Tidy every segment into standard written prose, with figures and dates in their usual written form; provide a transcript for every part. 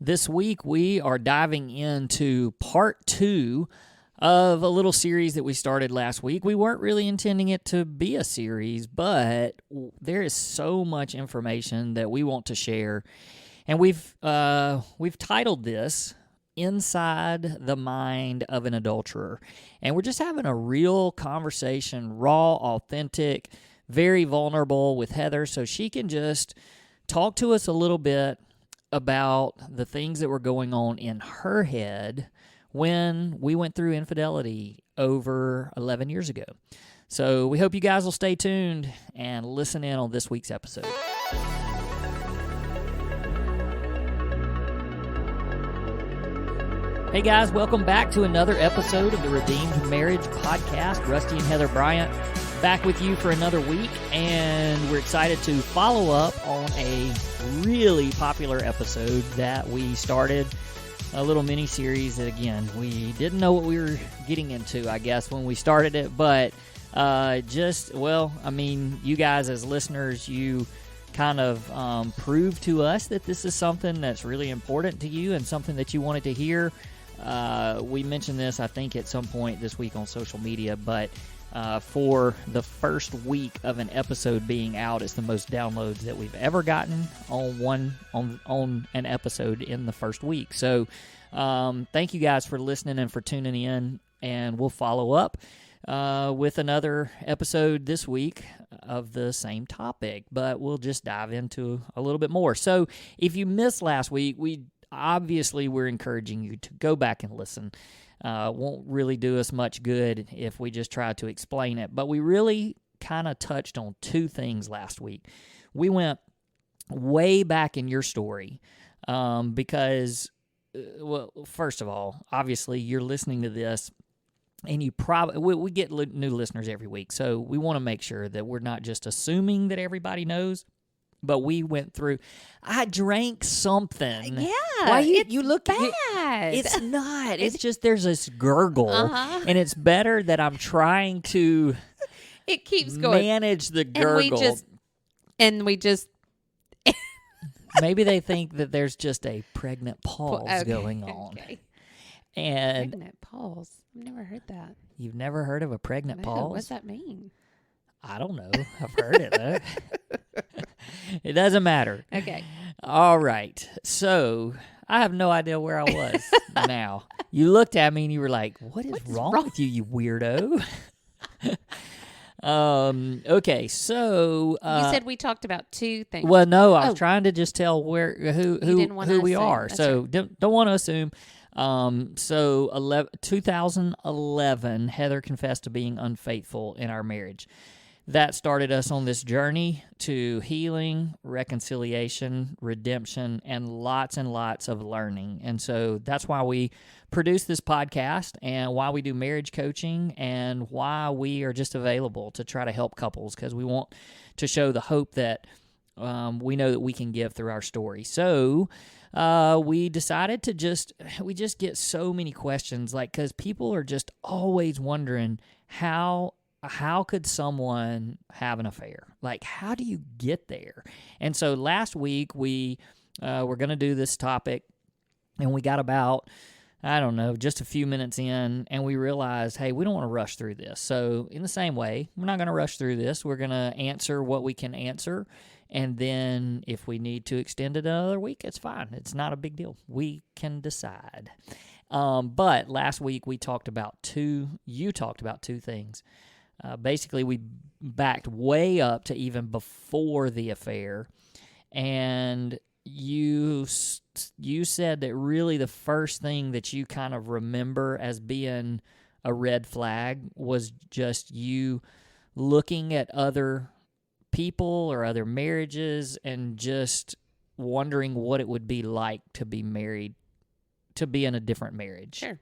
This week we are diving into part 2 of a little series that we started last week. We weren't really intending it to be a series, but there is so much information that we want to share, and we've titled this Inside the Mind of an Adulterer. And we're just having a real conversation, raw, authentic, very vulnerable with Heather, so she can just talk to us a little bit about the things that were going on in her head when we went through infidelity over 11 years ago. So we hope you guys will stay tuned and listen in on this week's episode. Hey guys, welcome back to another episode of the Redeemed Marriage Podcast. Rusty and Heather Bryant back with you for another week, and we're excited to follow up on a really popular episode that we started, a little mini-series that, again, we didn't know what we were getting into, I guess, when we started it, but you guys as listeners, you kind of proved to us that this is something that's really important to you and something that you wanted to hear. We mentioned this, I think, at some point this week on social media, but for the first week of an episode being out, it's the most downloads that we've ever gotten on an episode in the first week. So thank you guys for listening and for tuning in, and we'll follow up with another episode this week of the same topic, but we'll just dive into a little bit more. So if you missed last week, we're encouraging you to go back and listen. Won't really do us much good if we just try to explain it. But we really kind of touched on two things last week. We went way back in your story because, first of all, obviously you're listening to this, and you probably we get new listeners every week. So we want to make sure that we're not just assuming that everybody knows. But we went through. I drank something. Yeah, why you look bad. It's not. It's just there's this gurgle, and it's better that I'm trying to. It keeps going. Manage the gurgle, and we just. Maybe they think that there's just a pregnant pause going on. Okay. And pregnant pause. I've never heard that. You've never heard of a pregnant pause? What does that mean? I don't know. I've heard it, though. It doesn't matter. Okay. All right. So I have no idea where I was now. You looked at me and you were like, what is wrong with you, you weirdo? Okay, so you said we talked about two things. Well, no, I was trying to just tell who we are. That's so right. don't want to assume. 2011, Heather confessed to being unfaithful in our marriage. That started us on this journey to healing, reconciliation, redemption, and lots of learning. And so that's why we produce this podcast and why we do marriage coaching and why we are just available to try to help couples, because we want to show the hope that we know that we can give through our story. So we decided to we just get so many questions, because people are just always wondering how could someone have an affair? How do you get there? And so last week we were going to do this topic, and we got about, just a few minutes in, and we realized, hey, we don't want to rush through this. So in the same way, we're not going to rush through this. We're going to answer what we can answer, and then if we need to extend it another week, it's fine. It's not a big deal. We can decide. But last week you talked about two things. Basically, we backed way up to even before the affair, and you said that really the first thing that you kind of remember as being a red flag was just you looking at other people or other marriages and just wondering what it would be like to be married, to be in a different marriage. Sure.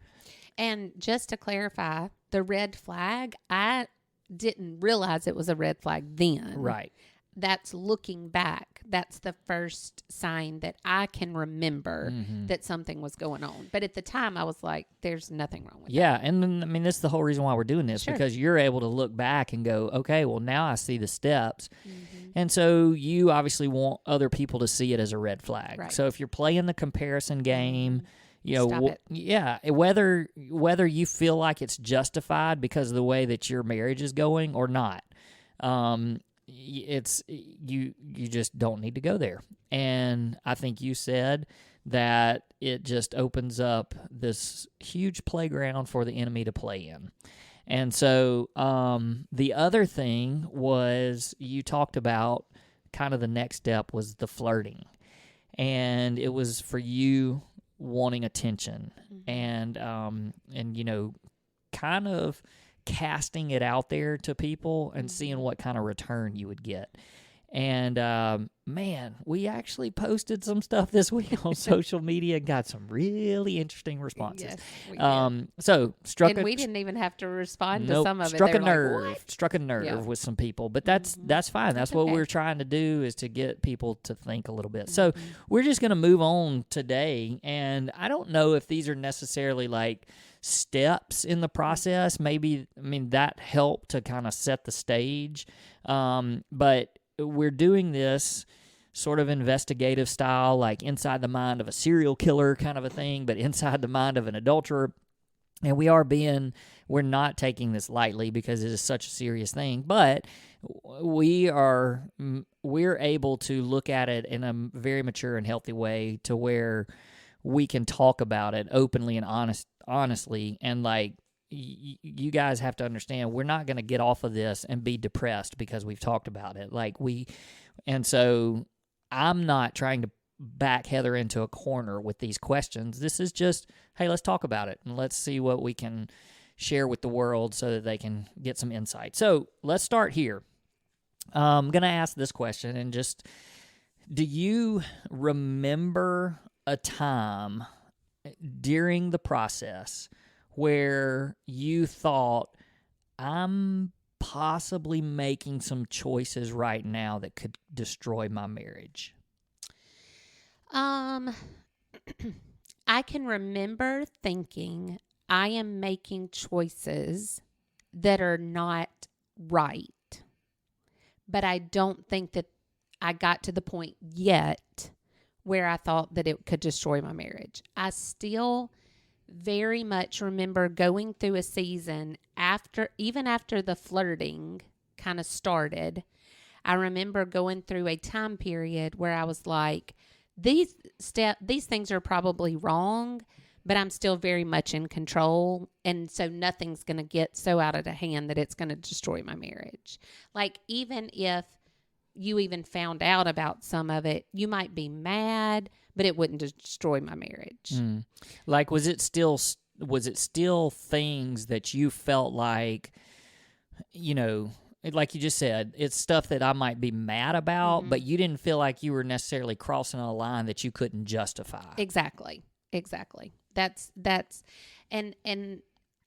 And just to clarify, the red flag, I didn't realize it was a red flag then. Right. That's looking back. That's the first sign that I can remember that something was going on. But at the time, I was like, there's nothing wrong with that. Yeah, and this is the whole reason why we're doing this, Sure. because you're able to look back and go, okay, well, now I see the steps. And so you obviously want other people to see it as a red flag. Right. So if you're playing the comparison game, Stop it. whether you feel like it's justified because of the way that your marriage is going or not, it's you just don't need to go there. And I think you said that it just opens up this huge playground for the enemy to play in. And so the other thing was you talked about kind of the next step was the flirting. And it was for you wanting attention and kind of casting it out there to people and seeing what kind of return you would get. And man, we actually posted some stuff this week on social media and got some really interesting responses. Yes, we did. So we didn't even have to respond to some of it. Struck They a were nerve. like, what? Struck a nerve with some people, but that's fine. That's what we're trying to do, is to get people to think a little bit. So we're just going to move on today, and I don't know if these are necessarily like steps in the process. Maybe, that helped to kind of set the stage, but we're doing this sort of investigative style, like inside the mind of a serial killer kind of a thing, but inside the mind of an adulterer. And we're not taking this lightly because it is such a serious thing, but we're able to look at it in a very mature and healthy way to where we can talk about it openly and honestly. And like, you guys have to understand, we're not going to get off of this and be depressed because we've talked about it. And so I'm not trying to back Heather into a corner with these questions. This is just, hey, let's talk about it and let's see what we can share with the world so that they can get some insight. So let's start here. I'm going to ask this question, and just, do you remember a time during the process where you thought, I'm possibly making some choices right now that could destroy my marriage? I can remember thinking, I am making choices that are not right. But I don't think that I got to the point yet where I thought that it could destroy my marriage. I still very much remember going through a season even after the flirting kind of started. I remember going through a time period where I was like, these things are probably wrong, but I'm still very much in control. And so nothing's going to get so out of the hand that it's going to destroy my marriage. Like, even if you even found out about some of it, you might be mad, but it wouldn't destroy my marriage. Like, was it still things that you felt like, like you just said, it's stuff that I might be mad about, but you didn't feel like you were necessarily crossing a line that you couldn't justify. Exactly. That's and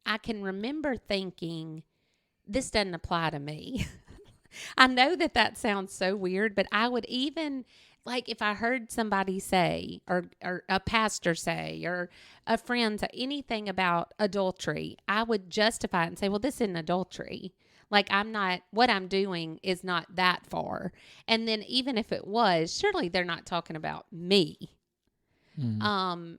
I can remember thinking, this doesn't apply to me. I know that sounds so weird, but I would even, like, if I heard somebody say, or a pastor say, or a friend say anything about adultery, I would justify it and say, well, this isn't adultery. Like, what I'm doing is not that far. And then even if it was, surely they're not talking about me. And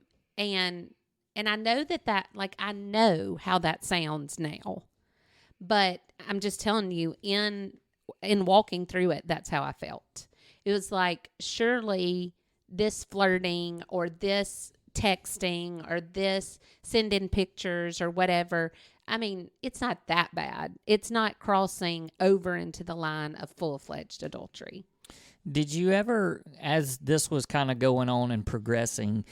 I know that like, I know how that sounds now, but I'm just telling you, in walking through it, that's how I felt. It was like, surely this flirting or this texting or this sending pictures or whatever, it's not that bad. It's not crossing over into the line of full-fledged adultery. Did you ever, as this was kind of going on and progressing,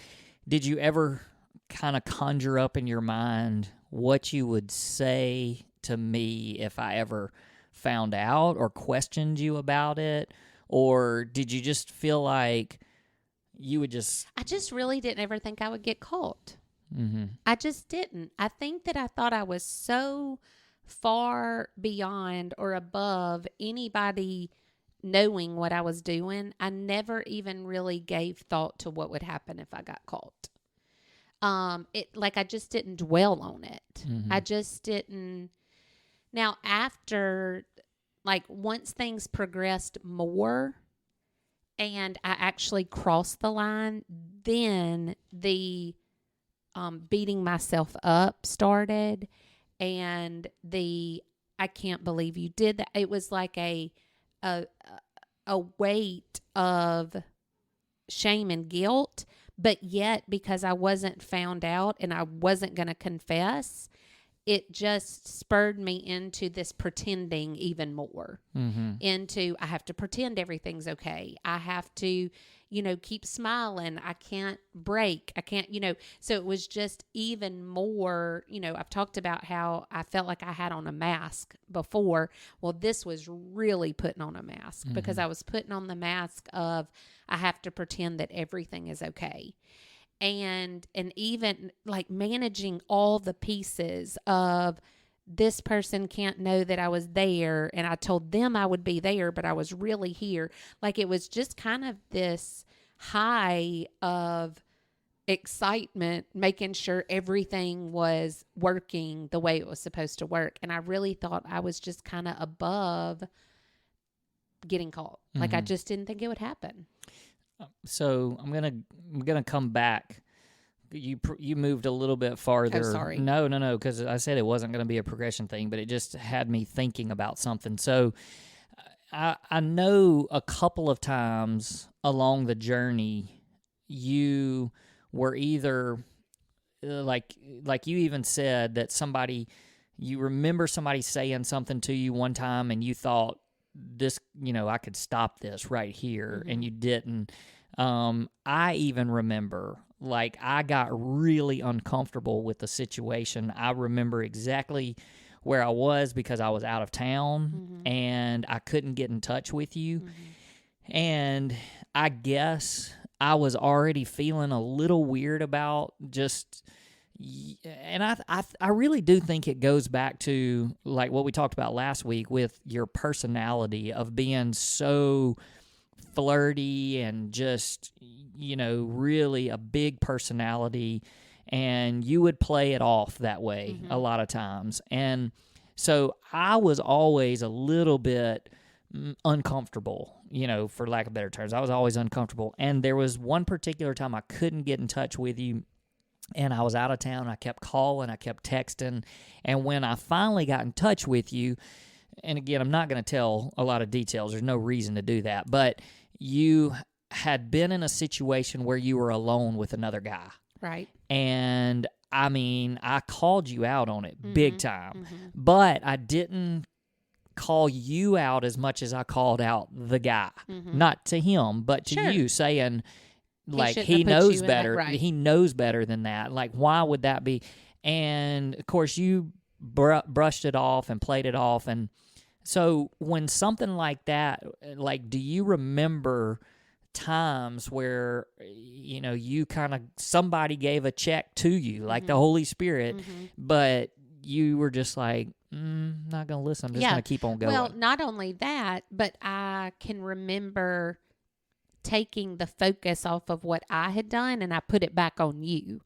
did you ever kind of conjure up in your mind what you would say to me if I ever found out or questioned you about it? Or did you just feel like you would just... I just really didn't ever think I would get caught. I just didn't. I think that I thought I was so far beyond or above anybody knowing what I was doing. I never even really gave thought to what would happen if I got caught. I just didn't dwell on it. I just didn't. Now, after like once things progressed more and I actually crossed the line, then the beating myself up started, and the I can't believe you did that. It was like a weight of shame and guilt, but yet because I wasn't found out and I wasn't going to confess, it just spurred me into this pretending even more. Into I have to pretend everything's okay. I have to, keep smiling. I can't break. I can't, so it was just even more, I've talked about how I felt like I had on a mask before. Well, this was really putting on a mask because I was putting on the mask of I have to pretend that everything is okay. And even like managing all the pieces of this person can't know that I was there and I told them I would be there, but I was really here. Like it was just kind of this high of excitement, making sure everything was working the way it was supposed to work. And I really thought I was just kind of above getting caught. Like I just didn't think it would happen. So I'm gonna come back. You moved a little bit farther. Oh, sorry. No, because I said it wasn't going to be a progression thing, but it just had me thinking about something. So I know a couple of times along the journey, you were either like you even said that you remember somebody saying something to you one time, and you thought this, I could stop this right here, and you didn't. I even remember, like, I got really uncomfortable with the situation. I remember exactly where I was because I was out of town and I couldn't get in touch with you. And I guess I was already feeling a little weird about just, and I really do think it goes back to like what we talked about last week with your personality of being so flirty and just, really a big personality, and you would play it off that way a lot of times. And so I was always a little bit uncomfortable, for lack of better terms. I was always uncomfortable. And there was one particular time I couldn't get in touch with you, and I was out of town. I kept calling, I kept texting. And when I finally got in touch with you, and again, I'm not going to tell a lot of details. There's no reason to do that. But you had been in a situation where you were alone with another guy. Right. And, I mean, I called you out on it big time. But I didn't call you out as much as I called out the guy. Not to him, but to you, saying, like, he knows better. Right. He knows better than that. Like, why would that be? And, of course, you brushed it off and played it off. And so when something like that, like, do you remember times where, you kind of, somebody gave a check to you, like the Holy Spirit, but you were just like, not going to listen. I'm just going to keep on going. Well, not only that, but I can remember taking the focus off of what I had done and I put it back on you.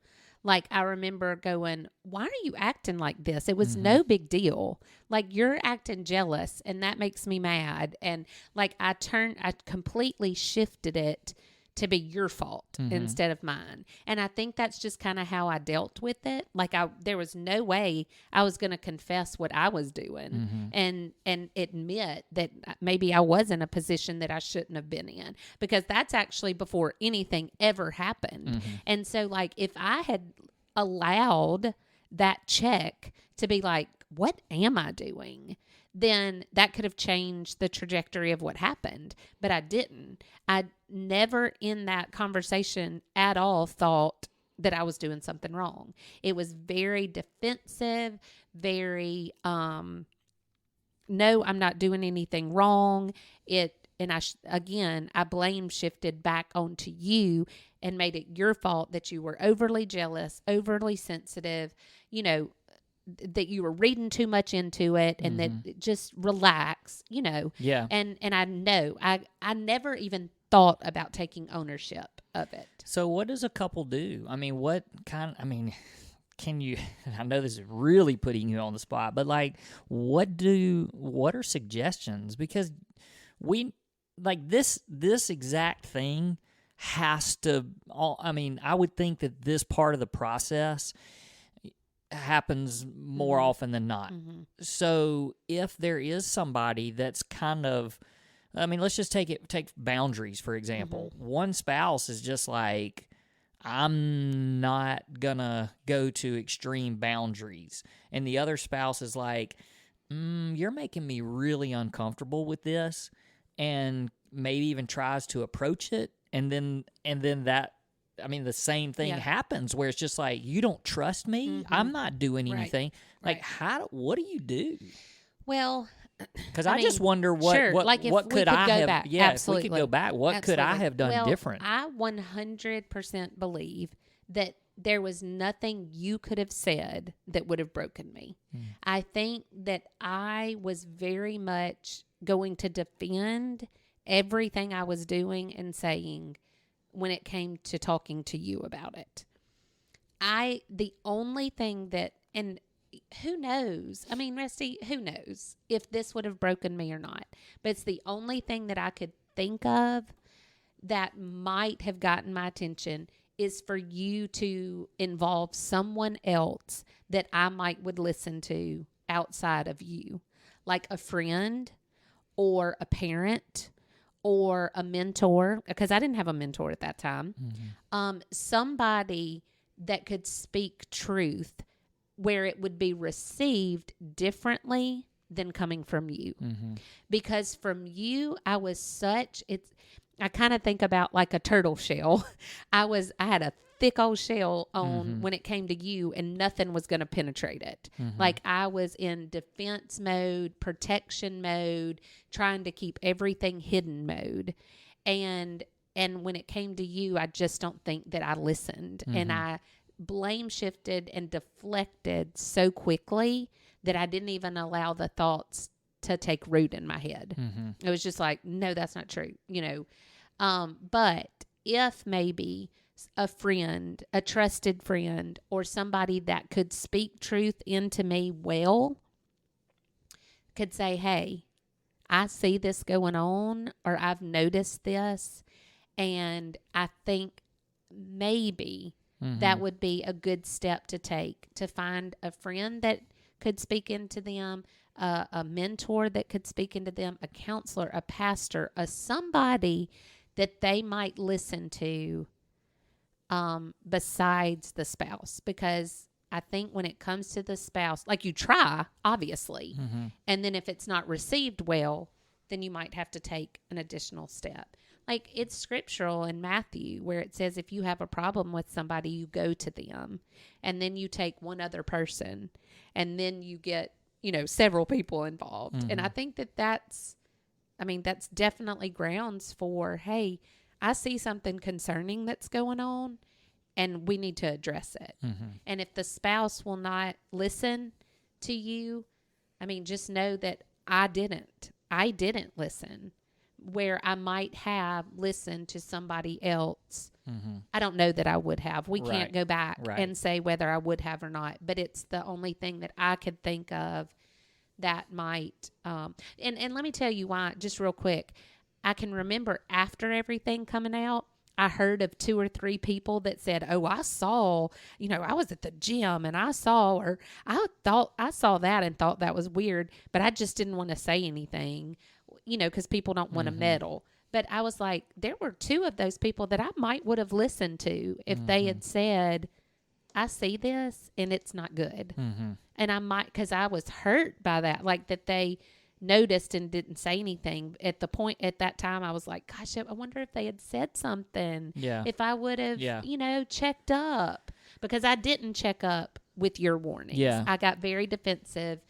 Like, I remember going, why are you acting like this? It was no big deal. Like, you're acting jealous, and that makes me mad. And, like, I completely shifted it to be your fault instead of mine. And I think that's just kind of how I dealt with it. Like, there was no way I was going to confess what I was doing and admit that maybe I was in a position that I shouldn't have been in, because that's actually before anything ever happened. And so, like, if I had allowed that check to be like, what am I doing? Then that could have changed the trajectory of what happened. But I didn't. I never in that conversation at all thought that I was doing something wrong. It was very defensive, very, no, I'm not doing anything wrong. And I blame shifted back onto you and made it your fault that you were overly jealous, overly sensitive, that you were reading too much into it, and that just relax, Yeah. And I know I never even thought about taking ownership of it. So what does a couple do? I mean, can you, I know this is really putting you on the spot, but like, what are suggestions? Because this exact thing has to, I would think that this part of the process happens more often than not. So if there is somebody that's kind of, let's just take boundaries, for example. One spouse is just like, I'm not gonna go to extreme boundaries. And the other spouse is like, you're making me really uncomfortable with this, and maybe even tries to approach it. And then that, the same thing happens where it's just like, you don't trust me. I'm not doing anything. Like, what do you do? Well, because I just wonder what could I have back. Yeah, absolutely. If we could go back, what could I have done different? I 100% believe that there was nothing you could have said that would have broken me. I think that I was very much going to defend everything I was doing and saying when it came to talking to you about it. The only thing that, and who knows? Rusty, who knows if this would have broken me or not? But it's the only thing that I could think of that might have gotten my attention is for you to involve someone else that I would listen to outside of you, like a friend or a parent or a mentor, because I didn't have a mentor at that time. Somebody that could speak truth where it would be received differently than coming from you. Because from you, I kind of think about like a turtle shell. I had a thick old shell on when it came to you, and nothing was going to penetrate it. Like I was in defense mode, protection mode, trying to keep everything hidden mode. And when it came to you, I just don't think that I listened. And I blame shifted and deflected so quickly that I didn't even allow the thoughts to take root in my head. It was just like, no, that's not true, but if maybe a friend, a trusted friend, or somebody that could speak truth into me could say, hey, I see this going on, or I've noticed this, and I think maybe that would be a good step to take, to find a friend that could speak into them, a mentor that could speak into them, a counselor, a pastor, somebody that they might listen to besides the spouse. Because I think when it comes to the spouse, like you try, obviously, and then if it's not received well, then you might have to take an additional step. Like it's scriptural in Matthew where it says if you have a problem with somebody, you go to them, and then you take one other person, and then you get, several people involved. And I think that's definitely grounds for, hey, I see something concerning that's going on, and we need to address it. And if the spouse will not listen to you, just know that I didn't listen, where I might have listened to somebody else. I don't know that I would have. We can't go back and say whether I would have or not, but it's the only thing that I could think of that might, and let me tell you why, just real quick. I can remember after everything coming out, I heard of 2 or 3 people that said, oh, I saw, I was at the gym and I saw, or I thought I saw that and thought that was weird, but I just didn't want to say anything, because people don't want to meddle. But I was like, there were 2 of those people that I might would have listened to if they had said, I see this and it's not good. And I might, because I was hurt by that, like that they noticed and didn't say anything. At that time, I was like, gosh, I wonder if they had said something. Yeah. If I would have, checked up, because I didn't check up with your warnings. Yeah. I got very defensive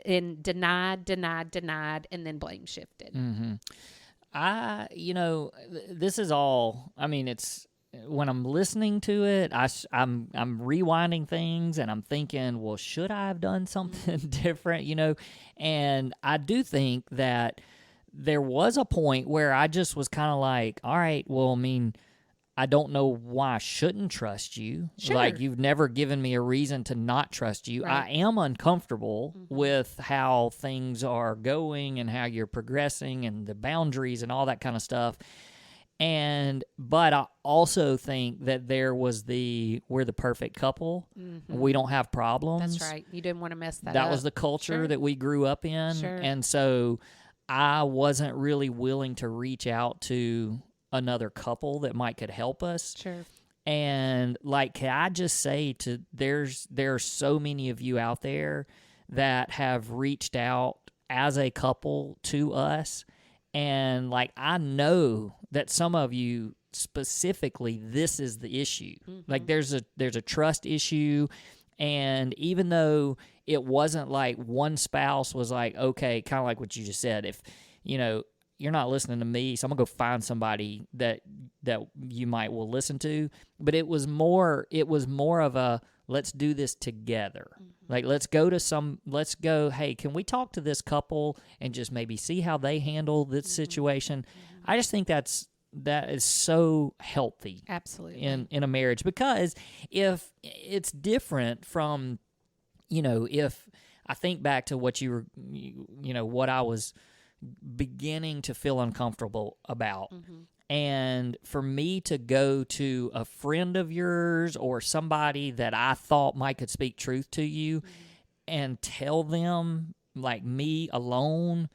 and denied, and then blame shifted. This is all, it's, when I'm listening to it, I'm rewinding things and I'm thinking, well, should I have done something different, And I do think that there was a point where I just was kind of like, all right, well, I don't know why I shouldn't trust you. Sure. Like, you've never given me a reason to not trust you. Right. I am uncomfortable with how things are going and how you're progressing and the boundaries and all that kind of stuff. But I also think that we're the perfect couple. We don't have problems. That's right. You didn't want to mess that up. That was the culture that we grew up in. Sure. And so I wasn't really willing to reach out to another couple that could help us. Sure. And like, can I just say there are so many of you out there that have reached out as a couple to us. And like, I know that some of you specifically, this is the issue. Like, there's a trust issue. And even though it wasn't like one spouse was like, okay, kind of like what you just said, if, you're not listening to me, so I'm gonna go find somebody that you will listen to. But it was more of a, let's do this together. Like, let's go, hey, can we talk to this couple and just maybe see how they handle this situation? I just think that is so healthy. Absolutely. In a marriage, because if it's different from, if I think back to what you were, what I was beginning to feel uncomfortable about. And for me to go to a friend of yours or somebody that I thought could speak truth to you and tell them, like, me alone,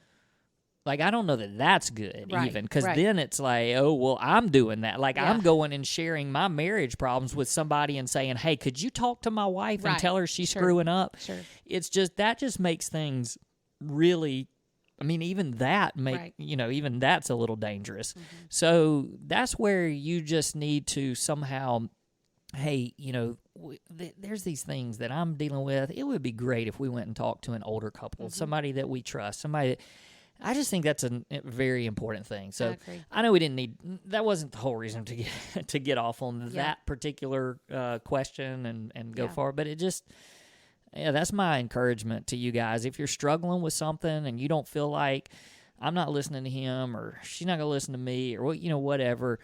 like, I don't know that that's good, right, even, because right. then it's like, oh, well, I'm doing that. Like, I'm going and sharing my marriage problems with somebody and saying, hey, could you talk to my wife and tell her she's screwing up? Sure. It's just, that just makes things really, I mean, even that even that's a little dangerous. So that's where you just need to somehow, hey, there's these things that I'm dealing with. It would be great if we went and talked to an older couple, somebody that we trust, somebody that, I just think that's a very important thing. So I know we didn't need, that wasn't the whole reason to get off on that particular question and go forward, but it just, that's my encouragement to you guys. If you're struggling with something and you don't feel like, I'm not listening to him or she's not going to listen to me or whatever,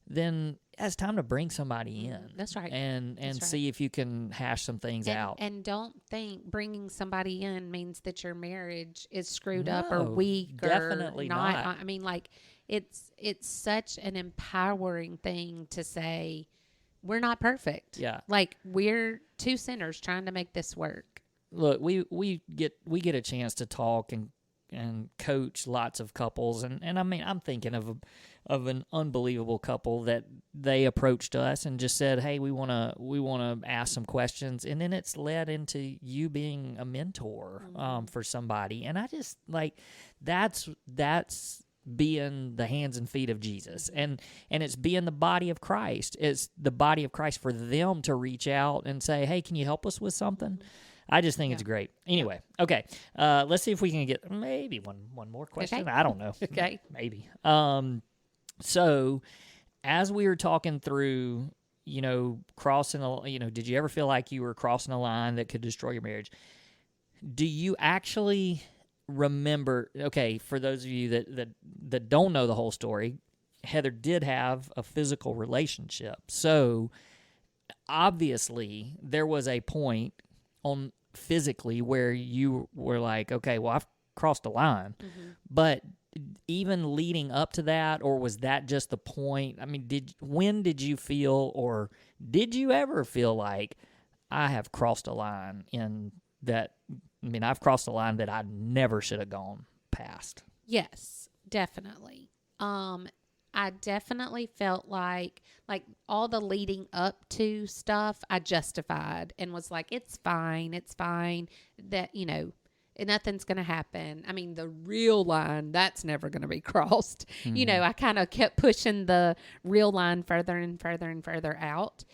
then it's time to bring somebody in. That's right. And see if you can hash some things out. And don't think bringing somebody in means that your marriage is screwed up or weak or definitely not. I mean, like, it's such an empowering thing to say, we're not perfect. Yeah. Like, we're two sinners trying to make this work. Look, we get a chance to talk and coach lots of couples, and I mean, I'm thinking of an unbelievable couple that they approached us and just said, hey, we want to ask some questions, and then it's led into you being a mentor for somebody, and I just, like, that's being the hands and feet of Jesus, and it's being the body of Christ. It's the body of Christ for them to reach out and say, hey, can you help us with something? I just think it's great. Anyway, okay, let's see if we can get maybe one more question. Okay. I don't know. Okay. Maybe. So as we were talking through, crossing, did you ever feel like you were crossing a line that could destroy your marriage? Do you actually remember, okay, for those of you that don't know the whole story, Heather did have a physical relationship. So obviously there was a point on physically where you were like, okay, well, I've crossed a line. But even leading up to that, or was that just the point? I mean, when did you feel, or did you ever feel like, I have crossed a line in that? I mean, I've crossed a line that I never should have gone past. Yes, definitely. I definitely felt like all the leading up to stuff, I justified and was like, it's fine. That, nothing's going to happen. I mean, the real line, that's never going to be crossed. I kind of kept pushing the real line further and further and further out.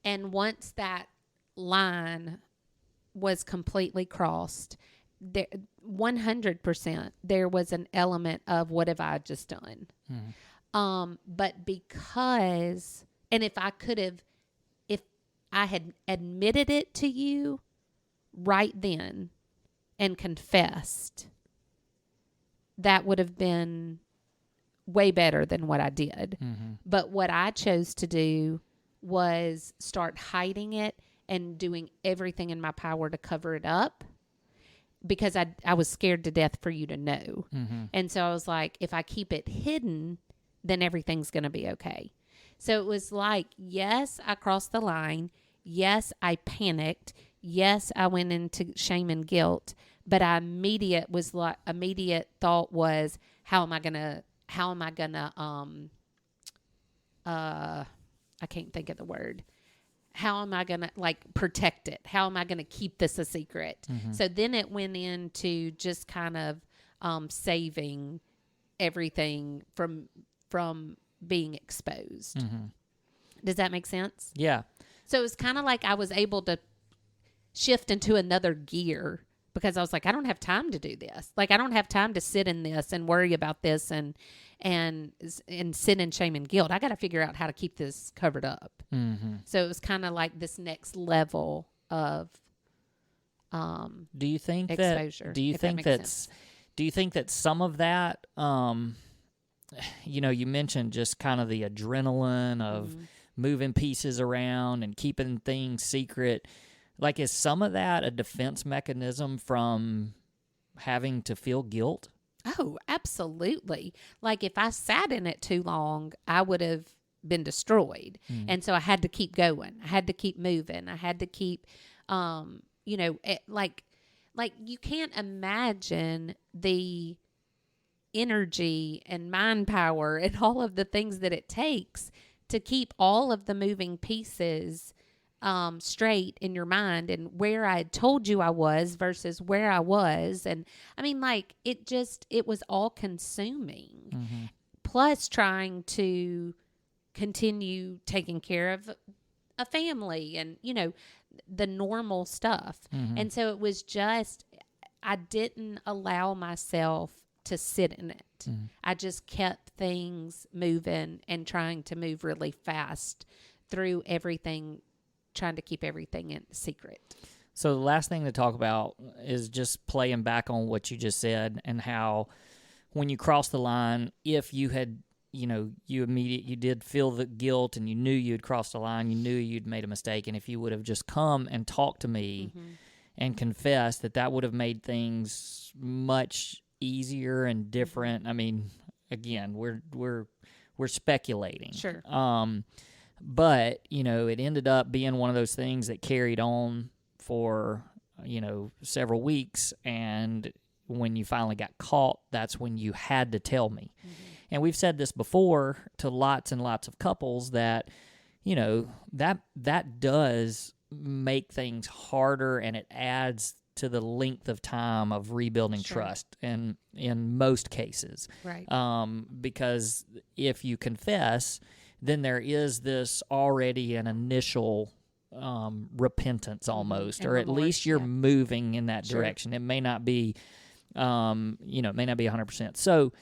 And once that line was completely crossed, there 100% there was an element of, what have I just done? But because, and if I had admitted it to you right then and confessed, that would have been way better than what I did. Mm-hmm. But what I chose to do was start hiding it and doing everything in my power to cover it up, because I was scared to death for you to know. Mm-hmm. And so I was like, if I keep it hidden, then everything's going to be okay. So it was like, yes, I crossed the line. Yes, I panicked. Yes, I went into shame and guilt. But immediate thought was, how am I gonna I can't think of the word. How am I going to protect it? How am I going to keep this a secret? Mm-hmm. So then it went into just kind of saving everything from being exposed. Mm-hmm. Does that make sense? Yeah. So it was kind of like I was able to shift into another gear, because I was like, I don't have time to do this. I don't have time to sit in this and worry about this and sit in shame and guilt. I got to figure out how to keep this covered up. Mm-hmm. So it was kind of like this next level of do you think exposure. Do you think that some of that, you mentioned just kind of the adrenaline of Mm-hmm. moving pieces around and keeping things secret? Is some of that a defense mechanism from having to feel guilt? Oh, absolutely. If I sat in it too long, I would have been destroyed. Mm. And so I had to keep going. I had to keep moving. I had to keep, you can't imagine the energy and mind power and all of the things that it takes to keep all of the moving pieces straight in your mind, and where I had told you I was versus where I was. And I mean, it was all consuming. Mm-hmm. Plus trying to continue taking care of a family and, the normal stuff. Mm-hmm. And so it was just, I didn't allow myself to sit in it. Mm-hmm. I just kept things moving and trying to move really fast through everything, trying to keep everything in secret. So the last thing to talk about is just playing back on what you just said, and how when you crossed the line, if you had, you did feel the guilt and you knew you'd crossed the line, you knew you'd made a mistake, and if you would have just come and talked to me Mm-hmm. and confessed, that would have made things much easier and different. I mean, again, we're speculating. Sure. But, it ended up being one of those things that carried on for, several weeks. And when you finally got caught, that's when you had to tell me. Mm-hmm. And we've said this before to lots and lots of couples that, that does make things harder, and it adds to the length of time of rebuilding Sure. trust in most cases. Right. Because if you confess, then there is this already an initial repentance almost, And or at remorse, least you're yeah. moving in that Sure. direction. It may not be, it may not be 100%. So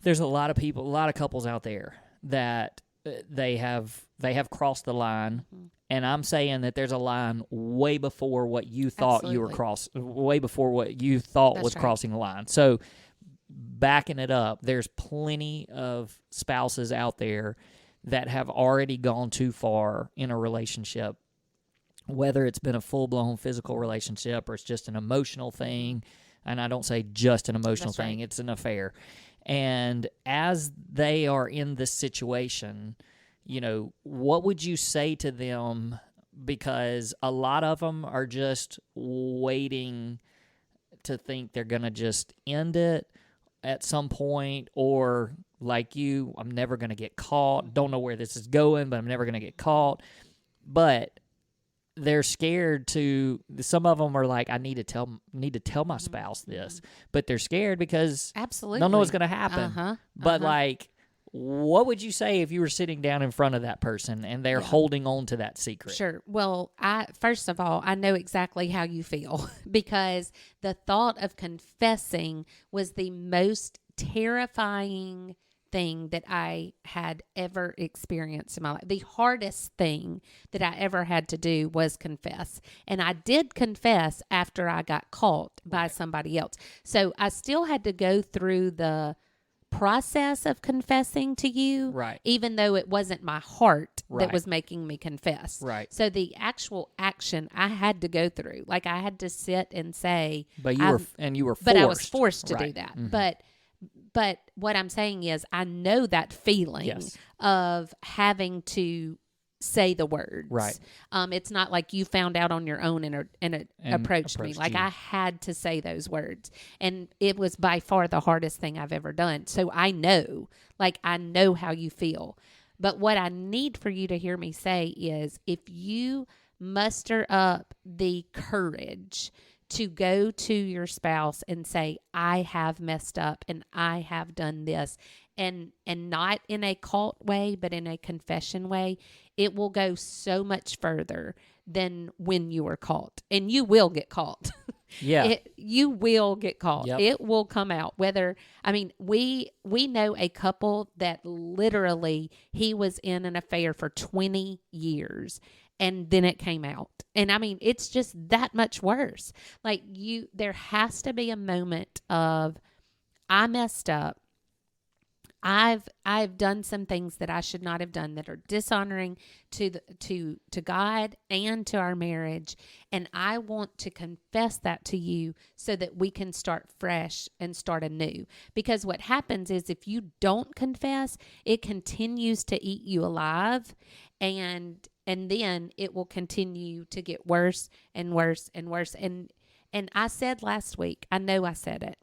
there's a lot of people, a lot of couples out there that they have crossed the line. Mm-hmm. And I'm saying that there's a line way before what you thought you were way before what you thought That's was right. crossing the line. So backing it up, there's plenty of spouses out there that have already gone too far in a relationship, whether it's been a full-blown physical relationship or it's just an emotional thing. And I don't say just an emotional That's thing, right. it's an affair. And as they are in this situation, what would you say to them? Because a lot of them are just waiting to think they're going to just end it at some point, or like you, I'm never going to get caught. Don't know where this is going, but I'm never going to get caught. But they're scared to. Some of them are like, I need to tell my spouse this, but they're scared because Absolutely. they don't know what's going to happen. Uh-huh. But what would you say if you were sitting down in front of that person and they're holding on to that secret? Sure. Well, first of all, I know exactly how you feel, because the thought of confessing was the most terrifying thing that I had ever experienced in my life. The hardest thing that I ever had to do was confess. And I did confess after I got caught by somebody else. So I still had to go through the process of confessing to you, Right. even though it wasn't my heart Right. that was making me confess. Right. So the actual action I had to go through, like I had to sit and say, But you were forced. but I was forced to do Right. that. Mhm. But what I'm saying is, I know that feeling Yes. of having to say the words. Right. It's not like you found out on your own and approached me. approached Like you. I had to say those words, and it was by far the hardest thing I've ever done. So I know how you feel. But what I need for you to hear me say is, if you muster up the courage to go to your spouse and say, I have messed up and I have done this, and not in a cult way, but in a confession way, it will go so much further than when you were caught. And you will get caught. Yeah. You will get caught. Yep. It will come out. We know a couple that literally he was in an affair for 20 years. And then it came out. And it's just that much worse. Like there has to be a moment of, I messed up. I've done some things that I should not have done that are dishonoring to God and to our marriage, and I want to confess that to you so that we can start fresh and start anew. Because what happens is, if you don't confess, it continues to eat you alive, and then it will continue to get worse and worse and worse. And I said last week, I know I said it,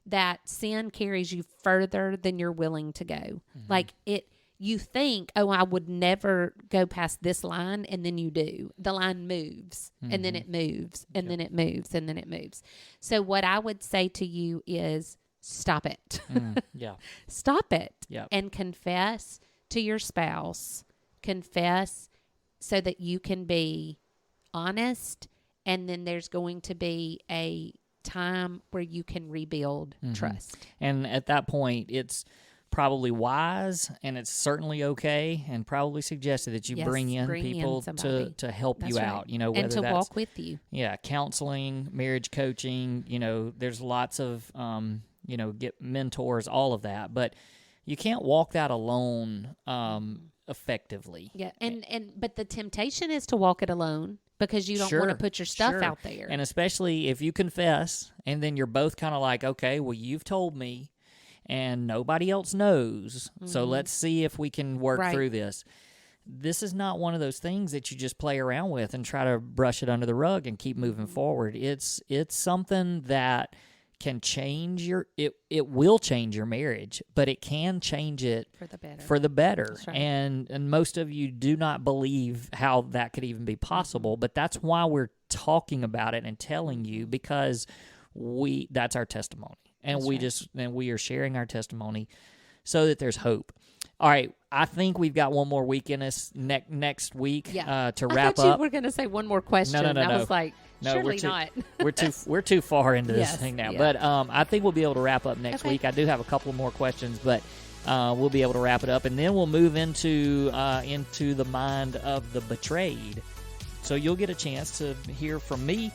that sin carries you further than you're willing to go. Mm-hmm. Like you think, oh, I would never go past this line, and then you do. The line moves, mm-hmm. and then it moves, and then it moves, and then it moves. So what I would say to you is, stop it. Yeah. Stop it. Yep. And confess to your spouse. Confess so that you can be honest, and then there's going to be a time where you can rebuild trust. And at that point, it's probably wise, and it's certainly okay, and probably suggested that you bring in people to help you out. Whether and to that's, walk with you. Yeah, counseling, marriage coaching. There's lots of get mentors, all of that, but you can't walk that alone effectively. Yeah, but the temptation is to walk it alone, because you don't want to put your stuff out there. And especially if you confess, and then you're both kind of like, okay, well, you've told me, and nobody else knows, so let's see if we can work through this. This is not one of those things that you just play around with and try to brush it under the rug and keep moving forward. It's something that can change it will change your marriage, but it can change it for the better. Right. And most of you do not believe how that could even be possible, but that's why we're talking about it and telling you, because that's our testimony. And we are sharing our testimony so that there's hope. All right, I think we've got one more week in us next week to wrap up. I thought you were going to say one more question. No. I was like, surely not. we're too far into this thing now. Yeah. But I think we'll be able to wrap up next week. I do have a couple more questions, but we'll be able to wrap it up, and then we'll move into the mind of the betrayed. So you'll get a chance to hear from me.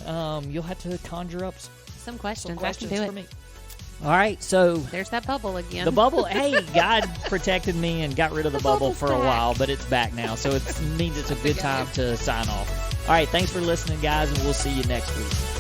You'll have to conjure up some questions. I can do it. For me. All right, so there's that bubble again. The bubble. Hey, God protected me and got rid of the bubble for a while, but it's back now, so it means it's a good time to sign off. All right, thanks for listening, guys, and we'll see you next week.